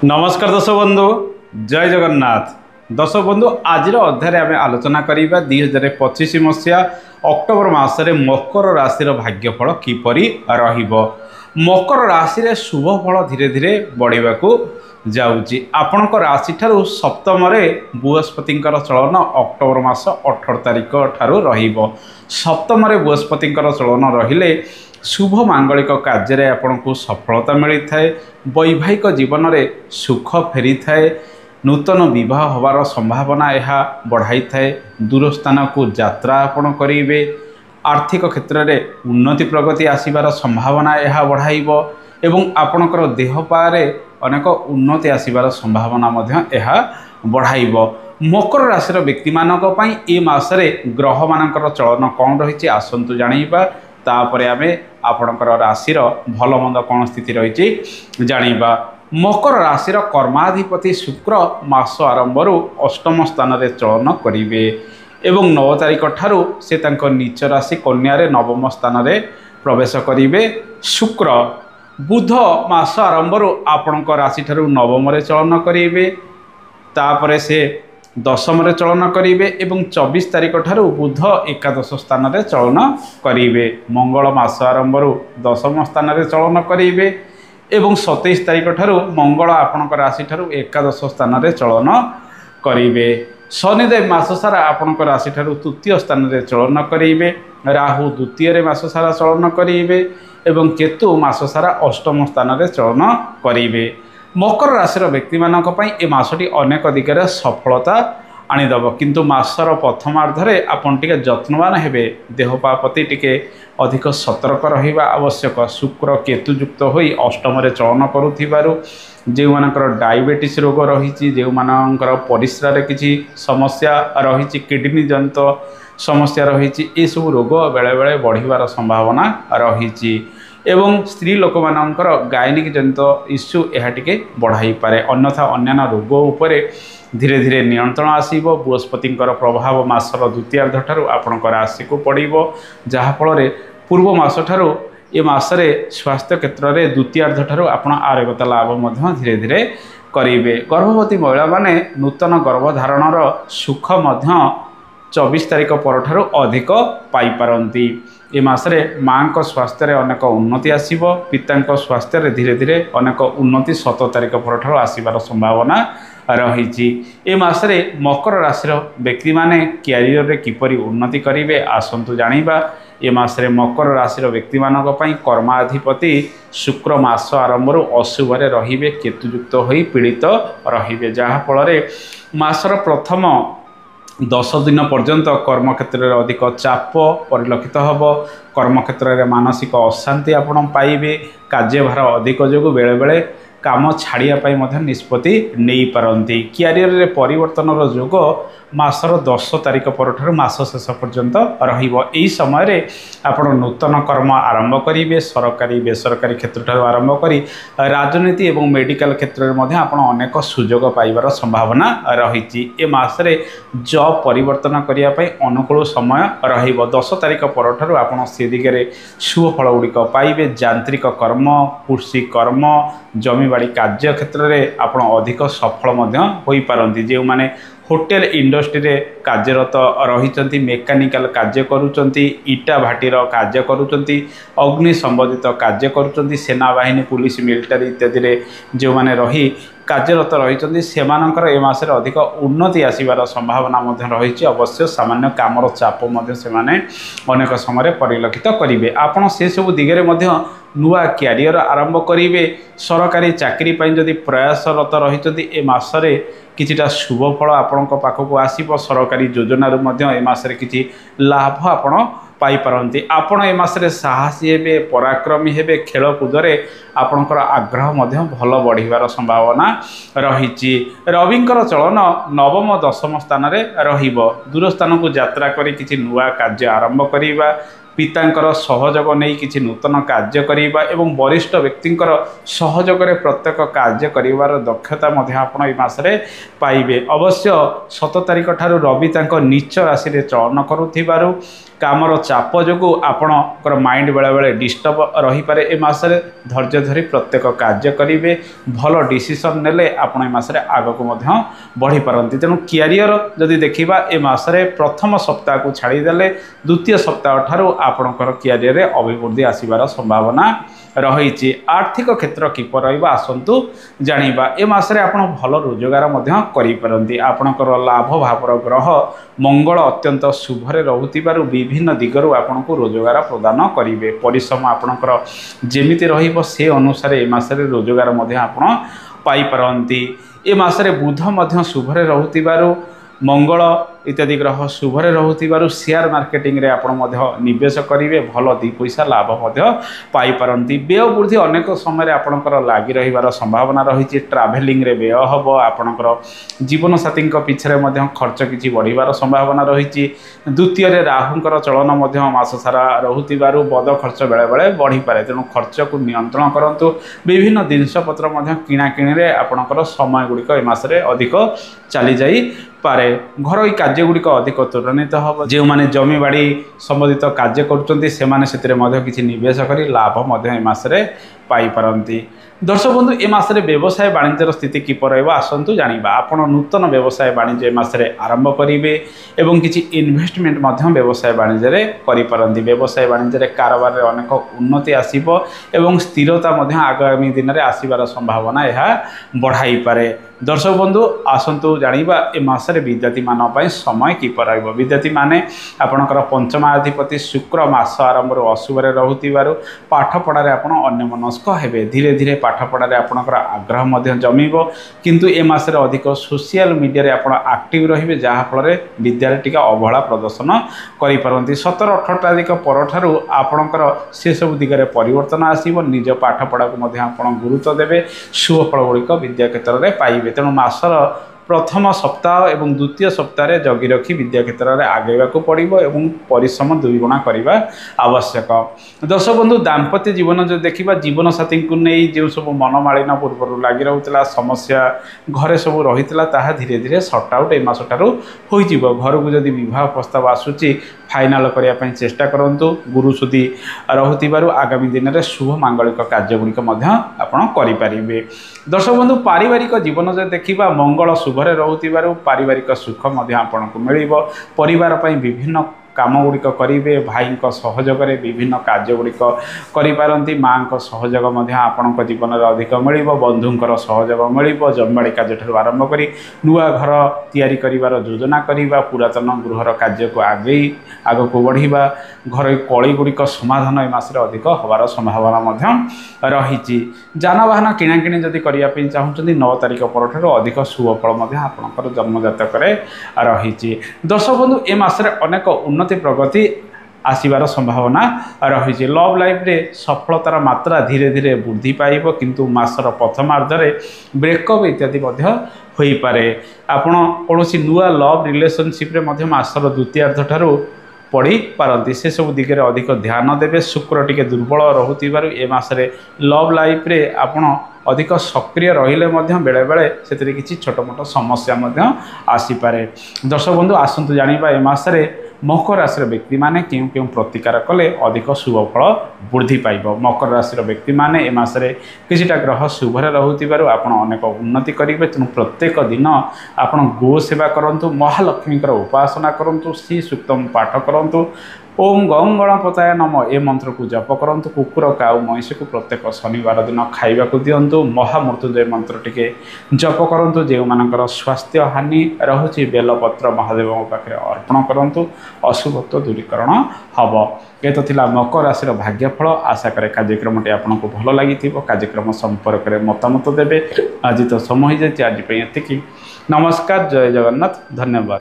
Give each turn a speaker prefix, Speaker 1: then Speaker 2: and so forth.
Speaker 1: नमस्कार दर्शक बंधु जय जगन्नाथ। दर्शक बंधु आज अध्याय आम आलोचना करवा 2025 मसीहा अक्टोबर मसरे मकर राशि भाग्यफल किपरि रहिबो। मकर राशि रे शुभ फल धीरे धीरे बढ़िबा जाउची। आपणक राशि ठारू सप्तम बृहस्पति चलन अक्टोबर मास 18 तारिख ठारू रहिबो। सप्तम बृहस्पति चलन रहिले शुभ मांगलिक कार्य आपन को सफलता मिली थाए। वैवाहिक जीवन में सुख फेरी थाए। नूतन विवाह होवार संभावना यह बढ़ाई थाए। दूर स्थान को यात्रा आपन करेंगे। आर्थिक क्षेत्र में उन्नति प्रगति आसबार संभावना यह बढ़ाइब एवं आपणकर देह पारे अनेक उन्नति आसबार संभावना यह बढ़ाइब। मकर राशि व्यक्ति मानक पई ए मासरे ग्रह मानकर चलन कौन रही आसतु जानिबा। तापर आमे आपणकर राशि भल मंद कौन स्थिति रही जानिबा। मकर राशि कर्माधिपति शुक्र मास आरंभ अष्टम स्थान रे चलन करिवे एवं 9 तारिख ठारू से तांको नीच राशि कन्या रे नवम स्थान रे प्रवेश करिवे। शुक्र बुध मास आरंभ आपणक राशि ठारू नवम रे चलन करिवे। तापर से दशम रे चलन करिवे एवं 24 तारिख ठारू बुध एकादश स्थान रे चलन करिवे। मंगल मास आरंभ दशम स्थान रे चलन करिवे एवं 27 तारिख ठारू मंगल आपणक राशि ठारू एकादश स्थान रे चलन करिवे। शनिदेव मास सारा आपणक राशि ठारू तृतीय स्थान रे चलन करिवे। राहु द्वितीय रे मास सारा चलन करिवे एवं केतु मास सारा अष्टम स्थान रे चलन करिवे। मकर राशि व्यक्ति मानक पई ए मासटी अनेक दिगरे सफलता आनीदेव किंतु मासर प्रथमार्धरे आपन टिके जत्नवान हेबे। देहपा प्रति टिके अधिक सतर्क रहिबा आवश्यक। शुक्र केतु युक्त होई अष्टम रे चलन करुथिबारु जे मानकर डायबिटीज रोग रही, जे मानकर परिस्रा रे किछि समस्या रही, किडनी जनित समस्या रही, ए सब रोग बेले बेले बढ़िबार संभावना रही एवं स्त्री लोक मानकर गायनिक जनित इश्यू यह टिके बढ़ाई पारे। अन्यथा अन्यान्य रोग उपरे धीरे धीरे नियंत्रण आसीबो। बृहस्पति प्रभाव मासर द्वितीयार्ध ठारू आपणक राशि को पड़िबो, जहाँफल पूर्व मास ठारू ए मासरे स्वास्थ्य क्षेत्र में द्वितीयार्ध ठारू आपण आरोग्यता लाभ मध्य धीरे धीरे करेंगे। गर्भवती महिला माने नूतन गर्भधारणर सुख मध्य 24 तारिख पर अधिक पाइपारती। ए मासरे माँ को स्वास्थ्य रे अनेक उन्नति आसीबो। पिता स्वास्थ्य रे धीरे धीरे अनेक उन्नति 7 तारिख पर आसीबार संभावना रही। ए मासरे मकर राशि व्यक्ति माने कैरियर रे किपरि उन्नति करिवे आसंतु जानिबा। ए मासरे मकर राशि व्यक्ति मानक पई कर्माधिपति शुक्र मास आरंभ अशुभ रे रहिबे। केतुयुक्त होई पीड़ित रहिबे, जहाँ फल मासर प्रथम 10 दिन पर्यंत कर्म क्षेत्र में अधिक चाप परिलक्षित होब। कर्म क्षेत्र में मानसिक अशांति आपण पाइबे। कार्यभार अधिक जो बेले बेले काम छाड़िया निष्पत्ति नहीं पारती। क्यारियर रे परिवर्तन जोग मासर 10 तारिख पर मास शेष पर्यंत रहिबो। एही समय रे आपण नूतन कर्म आरंभ करिवे। सरकारी बेसरकारी क्षेत्र ठारू आरंभ करी राजनीति एवं मेडिकल क्षेत्र में आपण अनेक सुजोग पाइबार संभावना रही। ए मासरे जॉब परिवर्तन करिया पई अनुकूल समय रहिबो। 10 तारिख पर आपण से दिगरे शुभ फल गुड़िक पाइबे। यांत्रिक कर्म, कृषि कर्म, जमीबाड़ी कार्य क्षेत्र में आपण अधिक सफल होई पारंती। जे माने होटेल इंडस्ट्री रे कार्यरत रही, मेकानिकल कार्य करूचंती, इटा भाटीर कार्य करूचंती, अग्नि संबंधित कार्य करूचंती, सेना बाहिनी पुलिस मिलिटारी इत्यादि जो माने रही कार्यरत रही सेमानंकर ए मासरे अधिक उन्नति आसीबार संभावना रही। अवश्य सामान्य कामर चाप अनेक समय परिलक्षित करेंगे। आपण से सब दिगरे नुआ क्यारियर आरंभ करेंगे। सरकारी चाकरी जदि प्रयासरत रही ए मासरे किछिटा शुभ फल आपण पाखक आसीबो। सरकारी योजनार ए मासरे किछि लाभ आपण पाइपारती। आपण ए मासरे साहसी हेबे, पराक्रमी हेबे। खेलकूद में आपणकर आग्रह भल बढ़िबार संभावना रही। रविंकर चलन नवम दशम स्थान रे रहिबो। दूर स्थान को यात्रा करी किछि नुआ कार्य आरंभ करिबा, पितांकर सहयोग नहीं किसी नूतन कार्य करिबा एवं वरिष्ठ व्यक्तिंकर सहयोग रे प्रत्येक कार्य करिवार दक्षता मध्य आपण ए मासरे पाइबे। अवश्य 7 तारिख ठारू रवि तांको नीच राशि रे चलन करुथिबारु कामर चाप जो आपणकर माइंड बेले बेले डिस्टर्ब रही पारे। ए मासरे धैर्य धरी प्रत्येक कार्य करेंगे भल डिसीजन नेले आपण ए मासरे आग को मध्य बढ़ी पारती। तेणु क्यारियर जदि देखा ए मासरे प्रथम सप्ताह को छाड़देले द्वितीय सप्ताह ठारू आपणकर क्यारियर अभिवृद्धि आसबार संभावना रही। आर्थिक क्षेत्र किपर आसतु जानिबा। ए मासरे आपण भल रोजगार मध्य करि पारंती। आपणकर लाभ भावर ग्रह मंगल अत्यंत शुभरे रहुतिबारु विभिन्न दिगरु आपनको रोजगार प्रदान करिवे। परिश्रम आपणकर जेमिति रहिबो से अनुसार ए मासरे रोजगार मध्य आपण पाई पारंती। ए मासरे बुध मध्य शुभरे रहुतिबारु मंगल इत्यादि ग्रह शुभरे रहुतिबारु शेयर मार्केटिंग रे आपण मध्य निवेश करिवे भल 2 पैसा लाभ मध्य पाई पारंती। व्यय वृद्धि अनेक समय आपणकर लागि रहिबार संभावना रही। ट्रावेलिंग रे व्यय हबो। आपणकर जीवन साथी पिछरे मध्य खर्च किछि बढ़िबार संभावना रही। द्वितीय रे राहुंकर चलन मध्य मास सारा रहुतिबारु बद खर्च बेले बेले बढ़ी पारे। तेणु खर्च को नियंत्रण करंतु। विभिन्न जिनिस पत्र मध्य किणा किणी रे आपणकर समय गुड़िक ए मासरे अधिक चली जाई पारे। घरोई कार्य गुड़िक अधिक त्वरान्वित हम। जो मैंने जमी बाड़ी संबंधित कार्य कर किसी निवेश कर लाभ ए मासरे पाई पारंती। दर्शक बंधु ए मासरे व्यवसाय वाणिज्यर स्थिति किपर आसतु जानिबा। आपण नूतन व्यवसाय वाणिज्य ए मासरे आरंभ करेंगे एवं किसी इन्वेस्टमेंट व्यवसाय वाणिज्य रे करि पारंती। व्यवसाय वाणिज्य रे कारोबार रे अनेक उन्नति आसीबो एवं स्थिरता आगामी दिन में आसबार संभावना यह बढ़ाई पारे। दर्शक बंधु आसतु जानिबा ए मासरे विद्यार्थी मान पय समय किपर रहइबो। विद्यार्थी माने आपणकर पंचमाधिपति शुक्र मास आरंभ अशुभरे रहुतिबारु पाठ पढ़ारे आपण अन्यमनस्क हेबे। धीरे धीरे पाठ पढ़ारे आपणकर आग्रह मध्य जमीबो। किंतु ए मासरे अधिक सोशल मीडिया रे आपण एक्टिव रहिबे जहा फल रे विद्यालय टिका अवहेला प्रदर्शन करि पारंती। 17-18 तारिख परठारु आपणकर से सब दिगरे परिवर्तन आसीबो। निज पाठ पढ़ा को मध्य आपण गुरुत्व देबे। शुभ फल गुड़िक विद्या क्षेत्र में पाइबे। तेणु मासर प्रथम सप्ताह एवं द्वितीय सप्ताह जगी रखी विद्या क्षेत्र में आगेवाक पड़ो एवं परिश्रम दुईगुणा करने आवश्यक। दर्शक बंधु दाम्पत्य जीवन जो देखा जीवन साथी को नहीं जो सब मनमालिन पूर्व लगी रहा समस्या घरे सब रही धीरे धीरे सर्ट आउट ए मास ठारू हो। घर को जदि बह प्रस्ताव आसूची फाइनाल करने चेष्टा करूँ। गुरु सुधी रहुतिबारु आगामी दिन में शुभ मांगलिक कार्यगुड़िक करें। दर्शक बंधु पारिवारिक जीवन जो देखा मंगल शुभरे रहुतिबारु पारिवारिक सुख आपको मिल। परिवार पई विभिन्न काम गुड़िक करेंगे। भाई सहयोग विभिन्न कार्य गुड़िक करें। माँ का सहयोग आपण जीवन में अधिक मिल। बंधुंकर सहयोग मिल। जमीबाड़ी कार्य आरंभ कर नुआ घर तैयारी कर योजना करवा पुरातन गृहर कार्य को आगे आग को बढ़िया घर कली गुड़िक समाधान ए मासरे अधिक हबार संभावना रही। जानवाहन किणाकिणी जदि करने चाहते 9 तारिख पर अधिक शुभ फल आपणकर जन्मजातक रही। दर्शक बंधु ए मासरे अनेक उन्नति प्रगति आसबार संभावना रही। लव लाइफ रे सफलतार मात्रा धीरे धीरे वृद्धि पाइब। किंतु मासर प्रथमार्धरे ब्रेकअप इत्यादि हो पारे। आपण कौन नुआ लव रिलेशनशिप रे मासर द्वितीयार्ध ठारू पढ़ी पारती। से सब दिगरे अधिक ध्यान देवे। शुक्र टिके दुर्बल रहुतिबारु ए मासरे लव लाइफ रे आपण अधिक सक्रिय रहिले बेले बेले से किसी छोट मोट समस्या आसीपारे। दर्शक बंधु आसतु जानिबा ए मासरे मकर राशि व्यक्ति माने क्यों क्यों प्रतिकार कले अधिक शुभ फल वृद्धि पाइब। मकर राशि व्यक्ति माने ए मासरे किछिटा ग्रह शुभरे रहुतिबारु आपण अनेक उन्नति करिवे। तेणु प्रत्येक दिन आपण गो सेवा करंतु। महालक्ष्मी उपासना करंतु। श्री सूक्तम पाठ करंतु। ओम गं गणपताय नम ए मंत्र को जप करंतु। कुकुर काउ महिष को प्रत्येक शनिवार दिन खाइबा को दियंतु। महामृत्युंजय मंत्र टिके जप करंतु। जे मानकर स्वास्थ्य हानि रहुछि बेलपत्र महादेव पाखे अर्पण करंतु। अशुभत्व दूरीकरण हम। ये तो थिला मकर राशि भाग्यफल। आशा करे कार्यक्रमटी आपको भल लगी। कार्यक्रम संपर्क में मतामत देवे। आज तो समय हो जाए। आज नमस्कार। जय जगन्नाथ। धन्यवाद।